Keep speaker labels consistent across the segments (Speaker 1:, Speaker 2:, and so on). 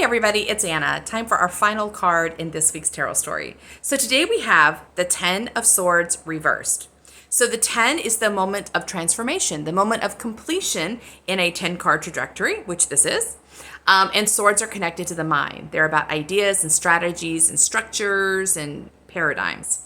Speaker 1: everybody, it's Anna. Time for our final card in this week's tarot story. So today we have the 10 of Swords reversed. So the 10 is the moment of transformation, the moment of completion in a 10 card trajectory, which this is. And swords are connected to the mind. They're about ideas and strategies and structures and paradigms.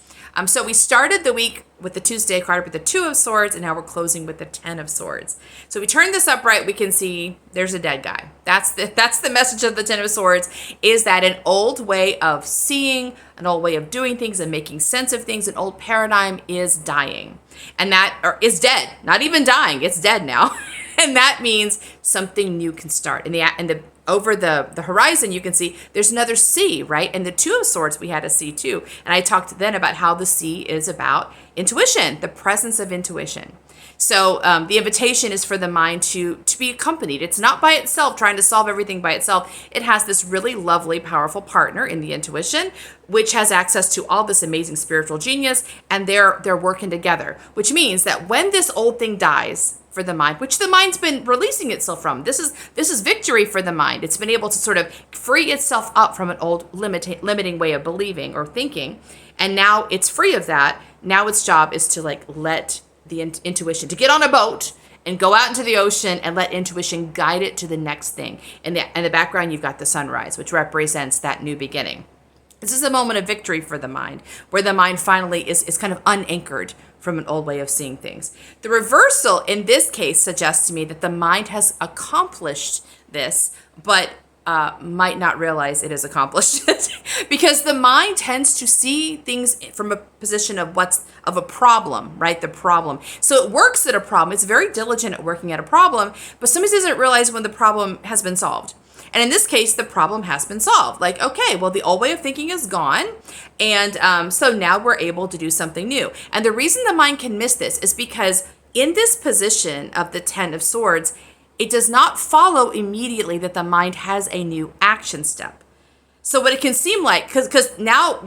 Speaker 1: So we started the week with the Tuesday card with the 2 of Swords, and now we're closing with the 10 of Swords. So we turn this upright, we can see there's a dead guy. That's the message of the 10 of Swords, is that an old way of seeing, an old way of doing things and making sense of things, an old paradigm is dying. And that is dead, not even dying, it's dead now. And that means something new can start. Over the horizon, you can see there's another sea, right? And the 2 of Swords, we had a sea too. And I talked then about how the sea is about intuition, the presence of intuition. So the invitation is for the mind to be accompanied. It's not by itself, trying to solve everything by itself. It has this really lovely, powerful partner in the intuition, which has access to all this amazing spiritual genius, and they're working together, which means that when this old thing dies, for the mind, which the mind's been releasing itself from. This is victory for the mind. It's been able to sort of free itself up from an old limiting way of believing or thinking, and now it's free of that. Now its job is to let the intuition, to get on a boat and go out into the ocean and let intuition guide it to the next thing. In the background, you've got the sunrise, which represents that new beginning. This is a moment of victory for the mind, where the mind finally is kind of unanchored from an old way of seeing things. The reversal in this case suggests to me that the mind has accomplished this, but might not realize it has accomplished it because the mind tends to see things from a position of a problem, right? The problem. So it works at a problem. It's very diligent at working at a problem, but sometimes doesn't realize when the problem has been solved. And in this case, the problem has been solved. Like, okay, well, the old way of thinking is gone. And so now we're able to do something new. And the reason the mind can miss this is because in this position of the 10 of Swords, it does not follow immediately that the mind has a new action step. So what it can seem like, because now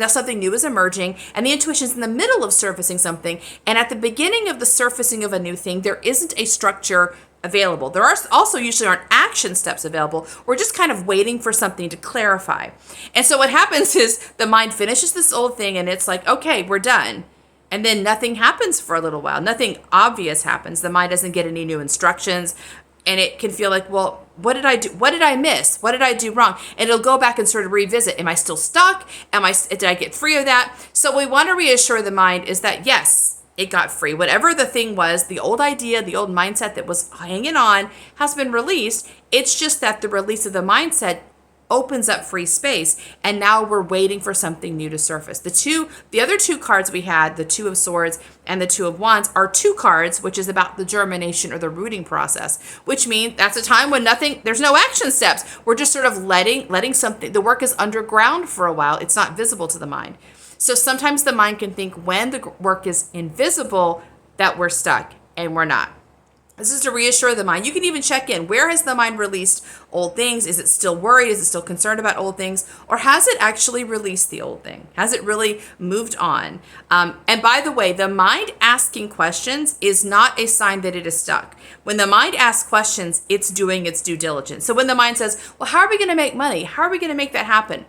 Speaker 1: something new is emerging, and the intuition's in the middle of surfacing something. And at the beginning of the surfacing of a new thing, there isn't a structure available. There are also usually aren't action steps available. We're just kind of waiting for something to clarify. And so what happens is the mind finishes this old thing and it's like, okay, we're done. And then nothing happens for a little while. Nothing obvious happens. The mind doesn't get any new instructions. And it can feel like, well, what did I do? What did I miss? What did I do wrong? And it'll go back and sort of revisit. Am I still stuck? Did I get free of that? So what we want to reassure the mind is that, yes, it got free. Whatever the thing was, the old idea, the old mindset that was hanging on has been released. It's just that the release of the mindset opens up free space, and now we're waiting for something new to surface. The other 2 cards we had, the 2 of Swords and the 2 of Wands, are 2 cards, which is about the germination or the rooting process, which means that's a time when there's no action steps. We're just sort of letting something, the work is underground for a while. It's not visible to the mind. So sometimes the mind can think when the work is invisible that we're stuck, and we're not. This is to reassure the mind. You can even check in. Where has the mind released old things? Is it still worried? Is it still concerned about old things? Or has it actually released the old thing? Has it really moved on? And by the way, the mind asking questions is not a sign that it is stuck. When the mind asks questions, it's doing its due diligence. So when the mind says, well, how are we going to make money? How are we going to make that happen?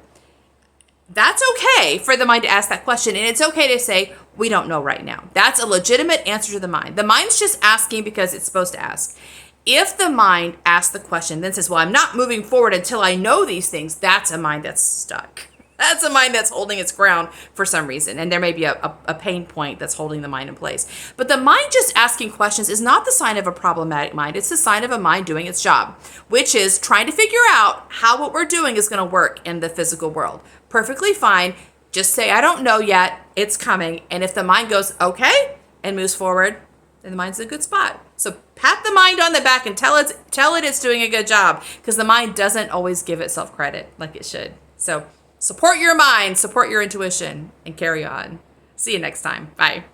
Speaker 1: That's okay for the mind to ask that question. And it's okay to say, we don't know right now. That's a legitimate answer to the mind. The mind's just asking because it's supposed to ask. If the mind asks the question, then says, well, I'm not moving forward until I know these things, that's a mind that's stuck. That's a mind that's holding its ground for some reason. And there may be a pain point that's holding the mind in place. But the mind just asking questions is not the sign of a problematic mind. It's the sign of a mind doing its job, which is trying to figure out how what we're doing is going to work in the physical world. Perfectly fine. Just say, I don't know yet. It's coming. And if the mind goes, okay, and moves forward, then the mind's in a good spot. So pat the mind on the back and tell it it's doing a good job, because the mind doesn't always give itself credit like it should. So support your mind, support your intuition, and carry on. See you next time. Bye.